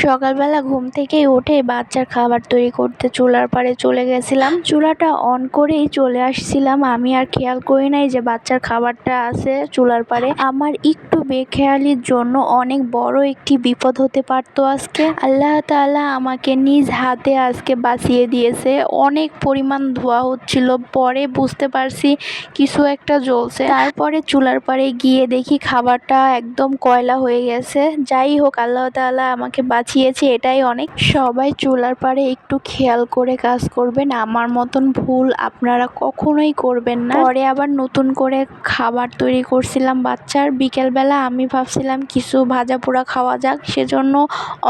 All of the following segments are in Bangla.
সকালবেলা ঘুম থেকে উঠে বাচ্চার খাবার তৈরি করতে চুলার পাড়ে চলে গেছিলাম। চুলাটা অন করেই চলে আসছিলাম, আমি আর খেয়াল করি নাই যে বাচ্চার খাবারটা আছে চুলার পাড়ে। আমার একটু বেখেয়ালির জন্য অনেক বড় একটি বিপদ হতে পারতো আজকে। আল্লাহ তাআলা আমাকে নিজ হাতে আজকে বাঁচিয়ে দিয়েছে। অনেক পরিমাণ ধোঁয়া হচ্ছিল, পরে বুঝতে পারছি কিছু একটা জ্বলছে। তারপরে চুলার পাড়ে গিয়ে দেখি খাবারটা একদম কয়লা হয়ে গেছে। যাই হোক, আল্লাহ তাআলা আমাকে বাঁচিয়েছে, এটাই অনেক। সবাই চুলার পাড়ে একটু খেয়াল করে কাজ করবেন, আমার মতন ভুল আপনারা কখনোই করবেন না। পরে আবার নতুন করে খাবার তৈরি করছিলাম বাচ্চার। বিকেলবেলা আমি ভাবছিলাম কিছু ভাজা পোড়া খাওয়া যাক, সেজন্য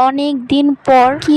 অনেক দিন পর কি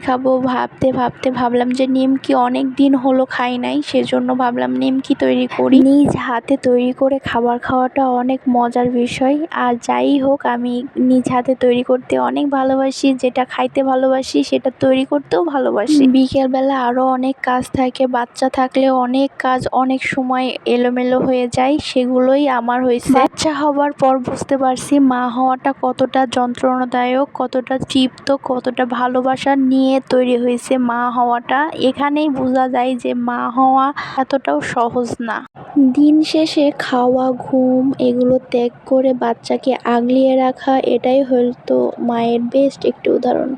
খাবো ভাবতে ভাবতে ভাবলাম যে নিমকি অনেক দিন হলো খাই নাই, সেজন্য ভাবলাম নিমকি তৈরি করি। নিজ হাতে তৈরি করে খাবার খাওয়াটা অনেক মজার বিষয়। আর যাই হোক, আমি নিজ হাতে তৈরি করতে অনেক ভালোবাসি, যেটা খাইতে ভালোবাসি সেটা তৈরি করতেও ভালোবাসি। বিকেলবেলা আরও অনেক কাজ থাকে, বাচ্চা থাকলে অনেক কাজ অনেক সময় এলোমেলো হয়ে যায়, সেগুলোই আমার হয়েছে। বাচ্চা হওয়ার পর বুঝতে পারছি মা হওয়াটা কতটা যন্ত্রণাদায়ক, কতটা তৃপ্ত, কতটা ভালোবাসা নিয়ে তৈরি হয়েছে মা হওয়াটা। এখানেই বোঝা যায় যে মা হওয়া এতটাও সহজ না। দিন শেষে খাওয়া, ঘুম এগুলো ত্যাগ করে বাচ্চাকে আগলিয়ে রাখা, এটাই হয়তো মায়ের বেস্ট একটি উদাহরণ।